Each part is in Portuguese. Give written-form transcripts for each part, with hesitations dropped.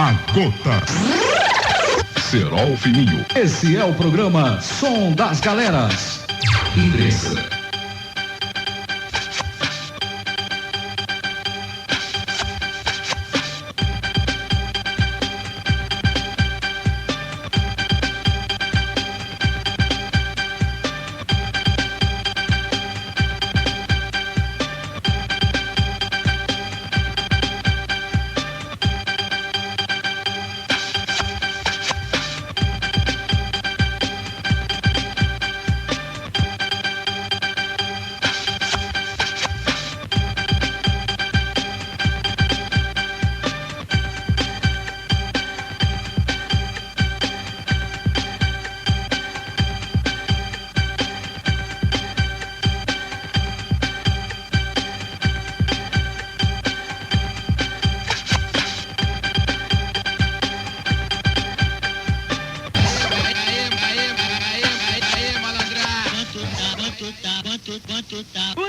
A Gota Cerol Fininho. Esse é o programa Som das Galeras. Imprensa.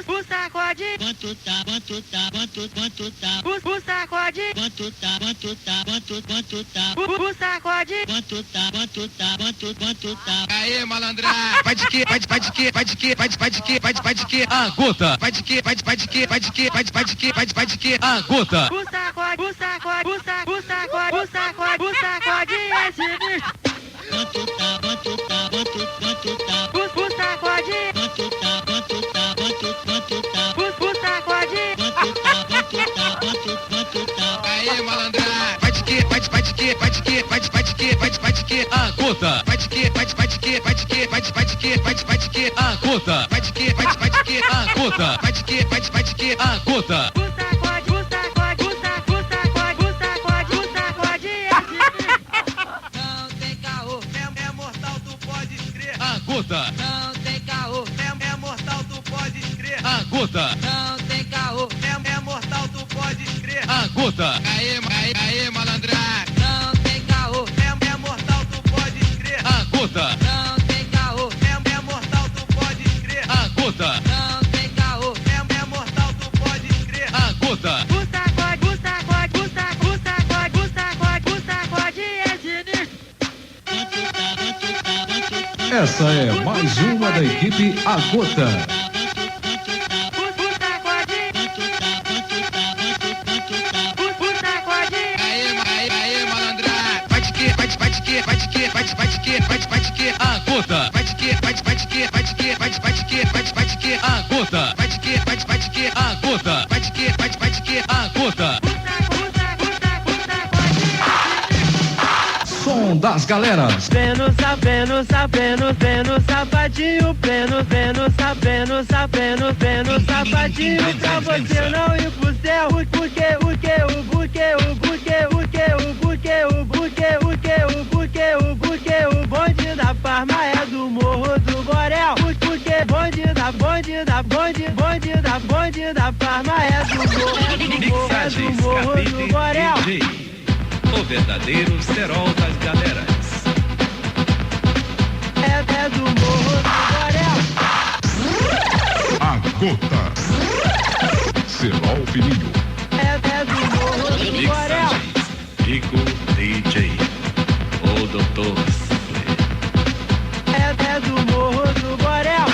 O sacode, quanto tá, o sacode, quanto tá, o sacode, quanto tá. Aê, malandra, vai de que, A Gota, vai de que, a Gota. O sacode é sinistro. Quanto tá, o sacode, quanto tá, o sacode, quanto tá. Aê, malandra, vai de que, A Gota, vai de que, a Gota, vai de que, a Gota, a Gota. O sacode é sinistro. não tem caô, é mortal, tu pode escrever. A Gota, Não tem caô, é mortal, tu pode escrever. a Gota, Não tem caô, é mortal, tu pode escrever. a Gota. Aê, malandra, não tem caô, é mortal, tu pode escrever. A Gota, Não tem caô, é mortal, tu pode escrever. a Gota, Não tem caô, é mortal, tu pode escrever. a Gota. O sacode é sinistro. Essa é mais uma da equipe A Gota. O sacode, Aê, malandra, vai de que, A Gota, vai de que, a Gota, vai de que, a Gota, vai de que, a Gota. Som das Galeras. Vendo, sapatinho pleno, vendo, sapatinho pra você não ir pro céu. O bonde da Parma é do Morro do Borel. Bonde da Parma é do Morro do Borel. O verdadeiro Cerol das Galeras. É do Morro do Borel. A Gota Cerol Fininho. É do Morro do Borel. RICO DJ. O Doutor. É do Morro do Borel.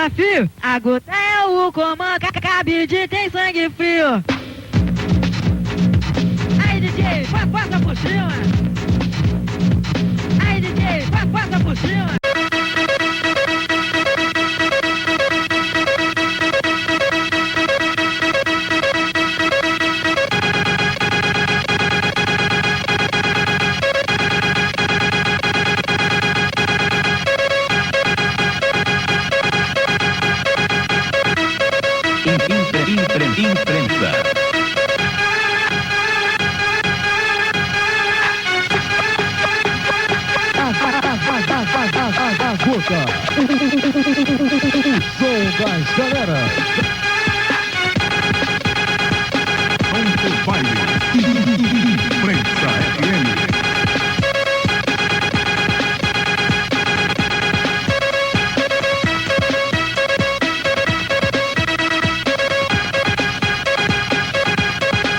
desafio. A Gota é o comando, Cabide tem sangue frio. Aí, DJ, passa por cima. Aí, DJ, passa por cima. Imprensa. A Gota, o som das galeras. Som do baile. Imprensa FM.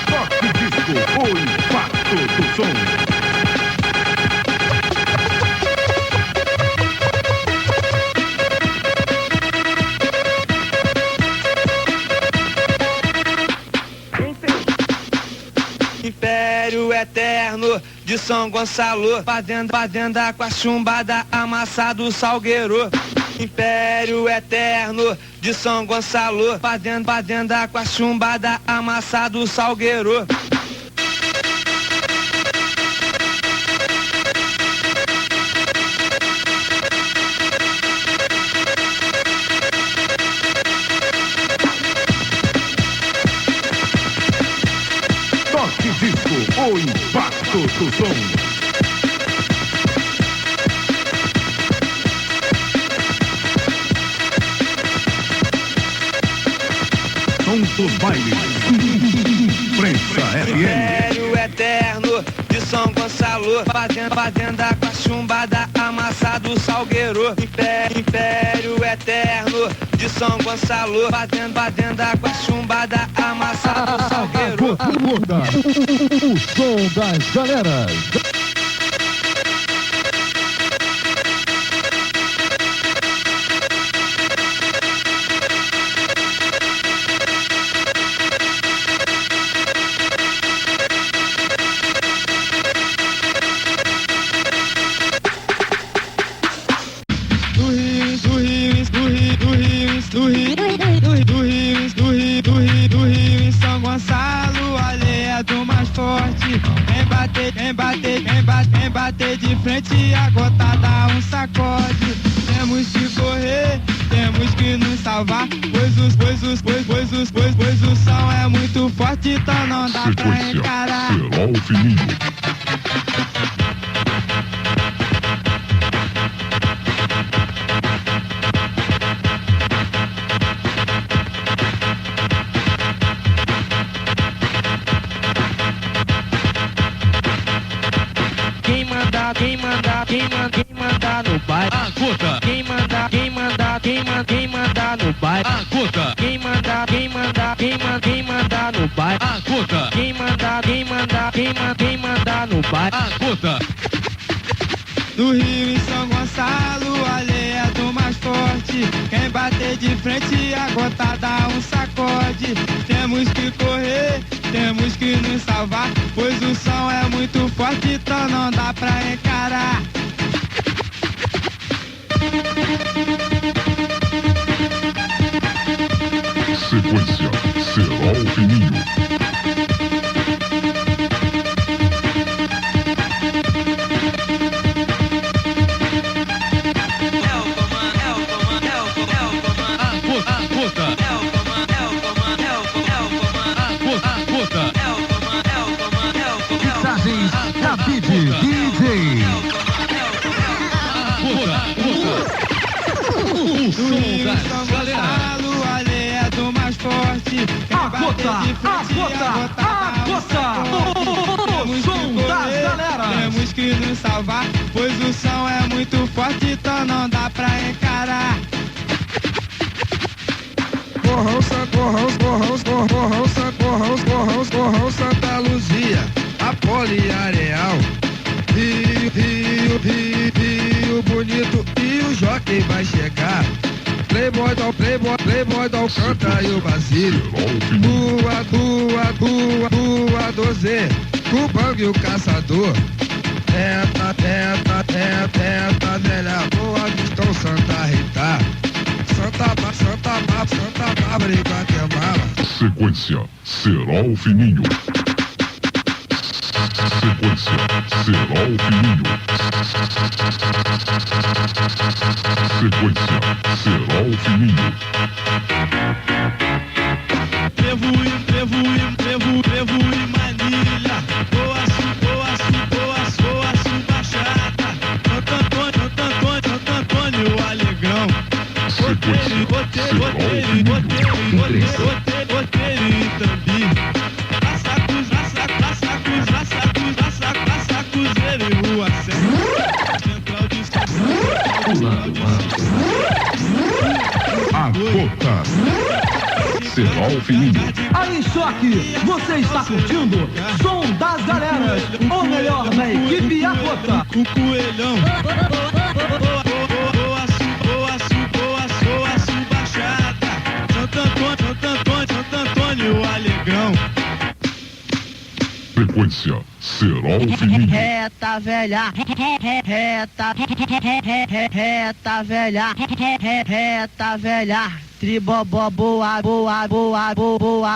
Toque disco, o impacto do som. Império eterno de São Gonçalo, fazenda com a chumbada, amassado salgueiro. Império eterno de São Gonçalo, fazenda com a chumbada, amassado salgueiro. Toque disco, o impacto do som. Som dos bailes. Imprensa FM. Império eterno de São Gonçalo, fazenda com a chumbada, amassado salgueiro. Império eterno de São Gonçalo, fazenda com a chumbada, amassado salgueiro. Gota, o som das galeras. Do Rio em São Gonçalo, a lei é do mais forte. Quem bater de frente, a Gota dá um sacode. Temos que correr, temos que nos salvar, pois o som é muito forte, então não dá pra Sequência, encarar. Cerol Fininho. Quem manda no baile. A Gota. Quem manda no baile. A Gota. Quem manda no baile. A Gota. Quem manda no baile. A Gota. Do Rio em São Gonçalo, a lei é do mais forte. Quem bater de frente, a Gota dá um sacode. Temos que correr, temos que nos salvar, pois o som é muito forte, então não dá pra encarar. Sequência, Cerol Fininho. Mixagens Cabide DJ. O som das São galeras. Gonçalo, a lei é do mais forte. Quem bater de frente, a Gota dá um sacode. Temos que nos salvar, pois o som é muito forte, então não dá pra encarar. Corrão Santa Luzia, Apolo Areal, Rio Bonito e o jockey vai chegar. Playboy do Alcântara e o Basílio. Rua 12, o Bang e o Caçador. Velha, Boa Vistão, Santa Rita. Santa Bárbara e Guatemala. Sequência, Cerol Fininho. Sequência, Cerol Fininho. Sequência, Cerol Fininho. Trevo e Manilha. Boa Baixada. Santo Antônio, Alegrão. Sequência, Cerol Fininho. Roteiro e Tambi. Cruzeiro e Rua Central de A Gota Cerol Fininho. Aí, choque! Você está curtindo Som das Galeras, o melhor da equipe A Gota. O Coelhão. Boa Baixada. Santo Antônio, Alegrão. Sequência, Cerol Fininho. Reta velha, reta velha. Tribobó, boa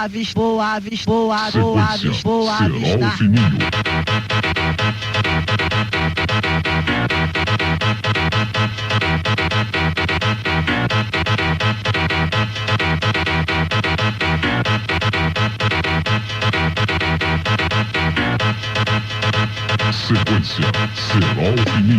vista. Sequência, Cerol Fininho. Sequência, Cerol Fininho.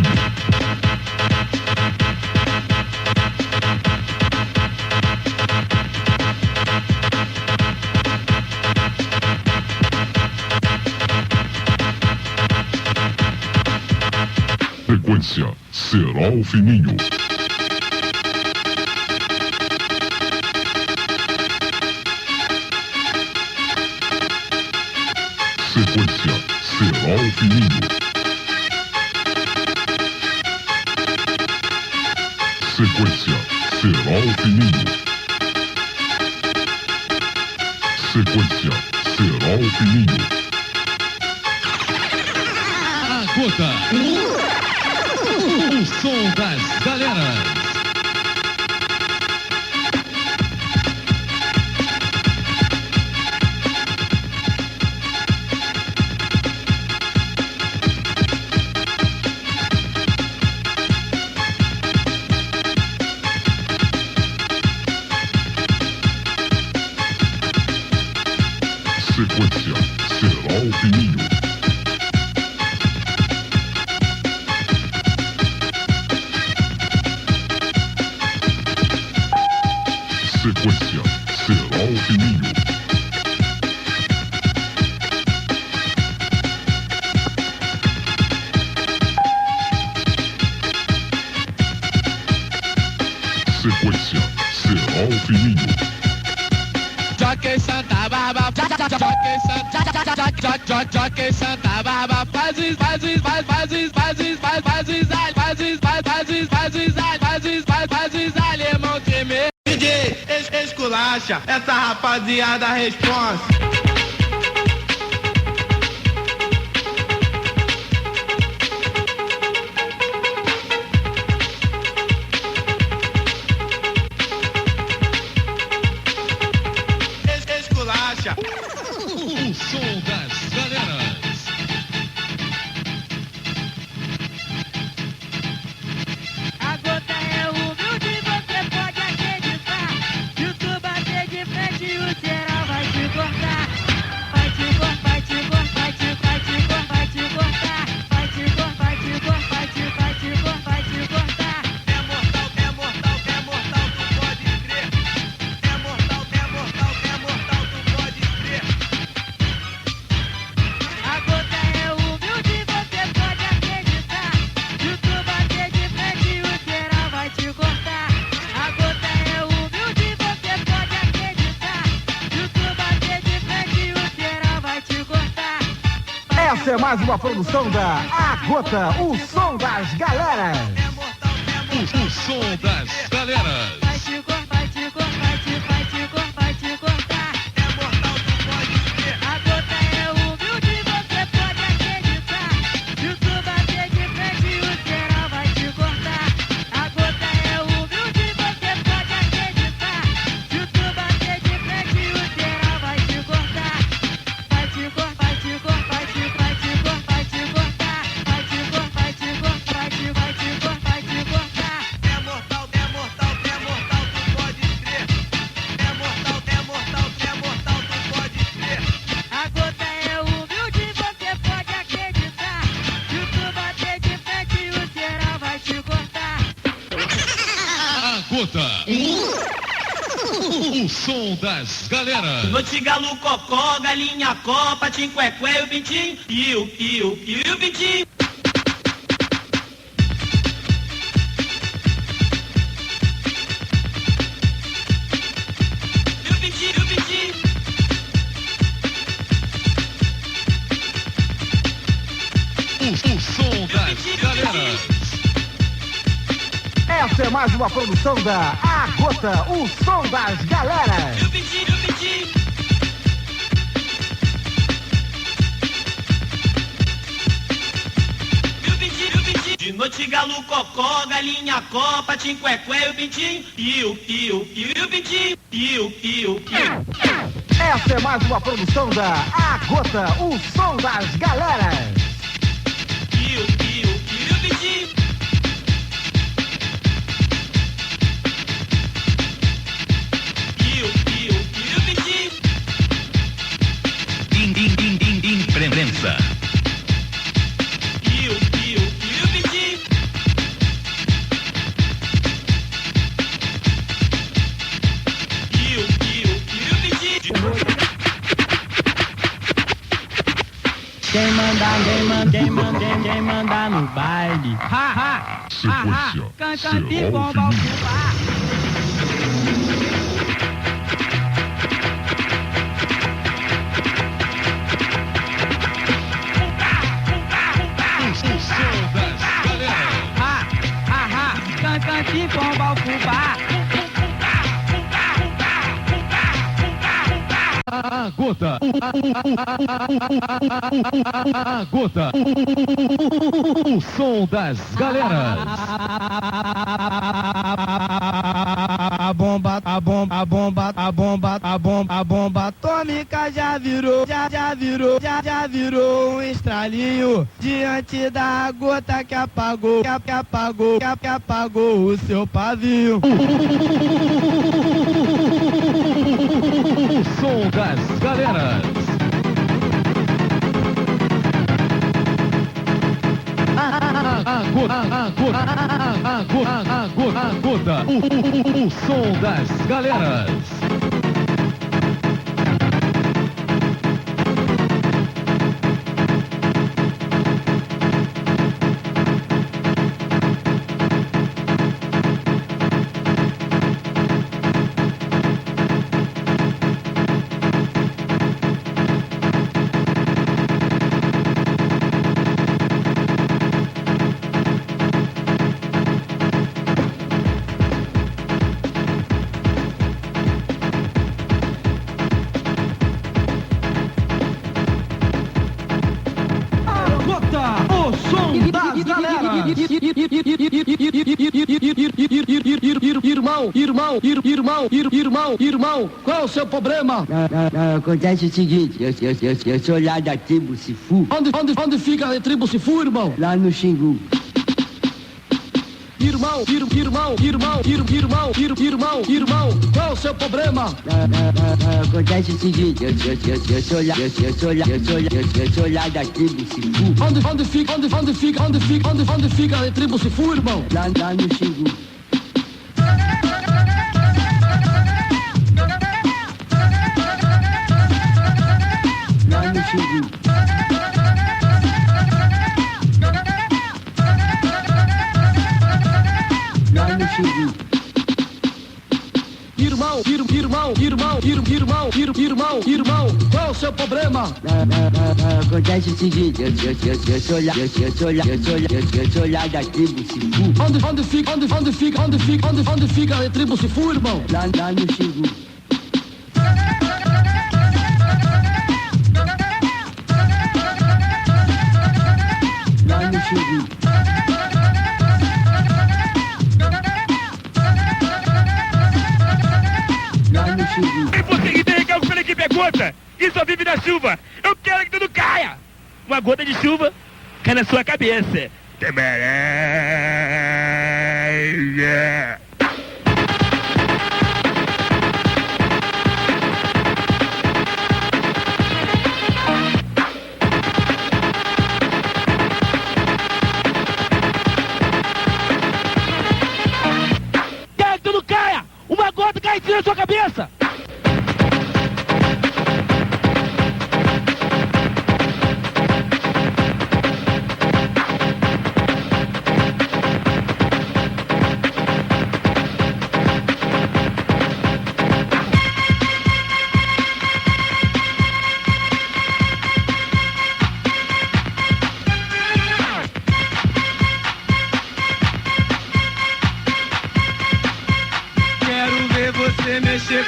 Sequência, Cerol Fininho. Sequência, Cerol Fininho. Sequência, Cerol Fininho. Sequência, Cerol Fininho. A Gota. O som das galeras. Sequência, Cerol Fininho. Sequência, Cerol Fininho. Sequência, Cerol Fininho. Jockey Santa Bárbara, Jockey Santa Bárbara, faz alemão tremer. DJ, esculacha, essa rapaziada responsa. O som das galeras. A Gota é humilde, você pode acreditar. Se tu bater de frente, o Cerol vai te cortar. Vai te cortar. É mortal, tu pode crer. É mortal, tu pode crer. A Gota é humilde, você pode acreditar. Se tu bater de frente, o Cerol vai te cortar. A Gota é humilde, você pode acreditar. Se tu bater de frente, o Cerol vai te cortar. Essa é mais uma produção da A Gota, o som das galeras. O som das galeras. Vai te cortar. O som das galeras. Noite galo cocó, galinha copa, tinquequé, o pintinho, e o pintinho. O som das galeras. Essa é mais uma produção da A Gota, o som das galeras. De noite galo cocó, galinha copa, tinquequé, o pintinho, e o pintinho, e o. Essa é mais uma produção da A Gota, o som das galeras. E o pintinho. Imprensa. E o pintinho. E o pintinho. Quem mandar no baile. Sequência Cantando Cerol bomba ao Fininho. fubá. O som das galeras. Cantando bomba ao fubá. A Gota. A Gota. O som das galeras. A bomba atômica já virou um estralinho diante da gota que apagou o seu pavio. O som das galeras. A Gota. O som das galeras. Irmão, qual é o seu problema? Não, acontece o seguinte, eu sou lá da tribo Sifu. Onde fica a tribo Sifu, irmão? Lá no Xingu. Irmão, qual é o seu problema? Acontece o seguinte, eu sou lá da tribo Sifu. Onde fica a tribo Sifu, irmão? Lá no Xingu. Lá no Xingu. Lá no Xingu. Irmão, qual é o seu problema? Acontece o seguinte, eu sou lá da tribo Sifu. Onde fica a tribo Sifu, irmão? Lá no Xingu. Lá no Xingu. Lá no Xingu. E você que tem recalque pela equipe é gota, que só vive na chuva, eu quero que tudo caia. Uma gota de chuva cai na sua cabeça. Quero que tudo caia. Uma gota gota cai e tira a sua cabeça. Você mexer.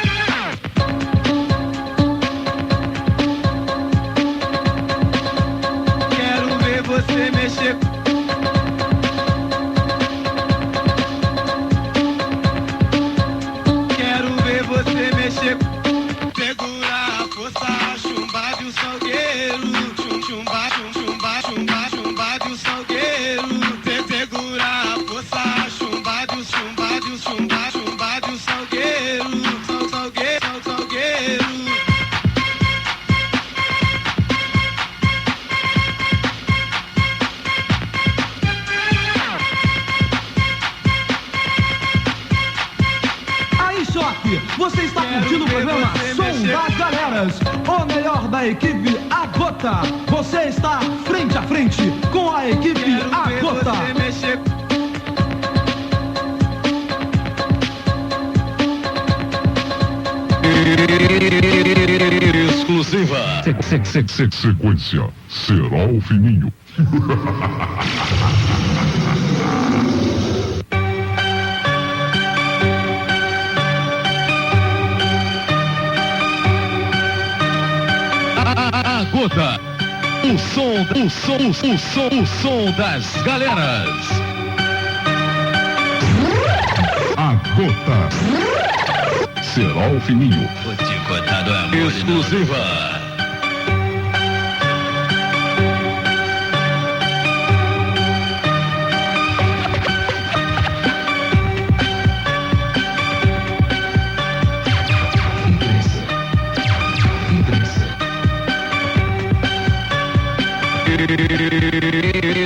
Quero ver você mexer. Quero ver você mexer. Segurar a força, chumbar de um salgueiro. Chumbar, chumbar, chumbar, chumbar de um salgueiro. Segurar a força, chumbar de um chumbar de um chumbar, chumbar de um salgueiro. Você está curtindo o programa Som das Galeras, o melhor da equipe A Gota. Você está frente a frente com a equipe A Gota. Exclusiva. Sequência Cerol Fininho. Gota, o som das galeras. A Gota Cerol Fininho. Exclusiva.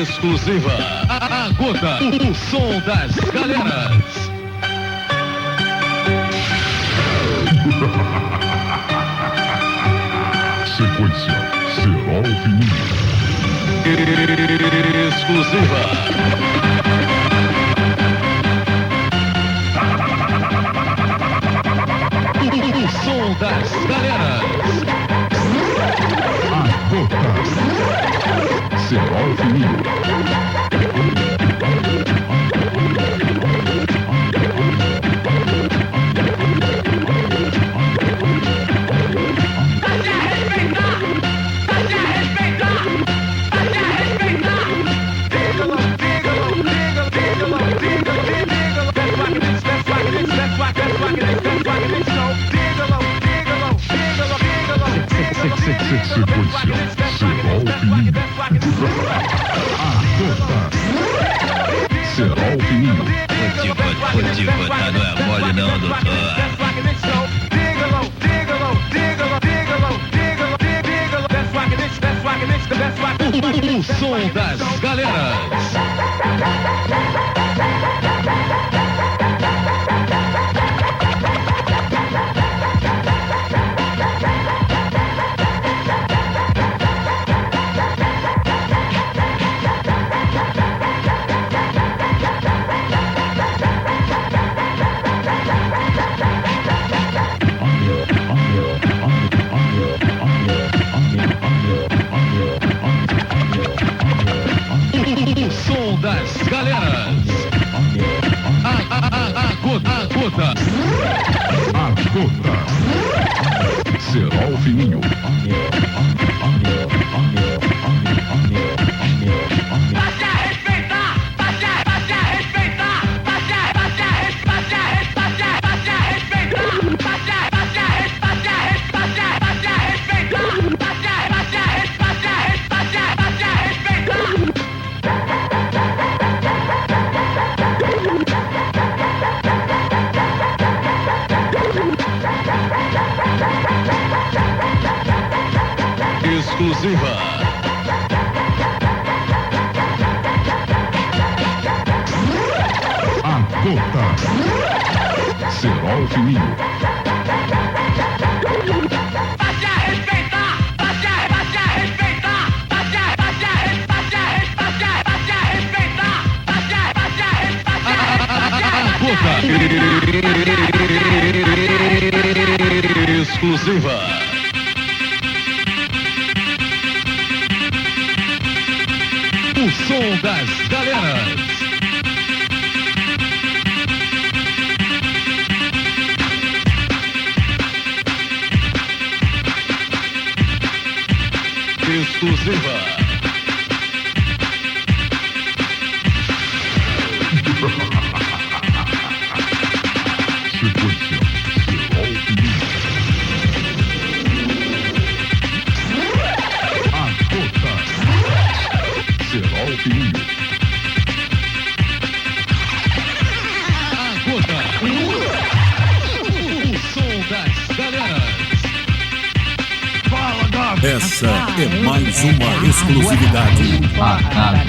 Exclusiva. A Gota, o som das galeras. Sequência Cerol Fininho. Exclusiva. O som das galeras. A Gota Cerol Fininho. Sequência Cerol Fininho. A Gota Cerol Fininho. Vou te botar, não é mole não, doutor. O som das galeras. Das galeras. A Gota. A Gota Cerol Fininho. Exclusiva. A Gota Cerol Cerol Fininho. Exclusiva. O som das galeras. Exclusiva. Sequência, Cerol Fininho. A Gota Cerol Fininho. A Gota. O som das galeras. Essa é mais uma exclusividade. A casa.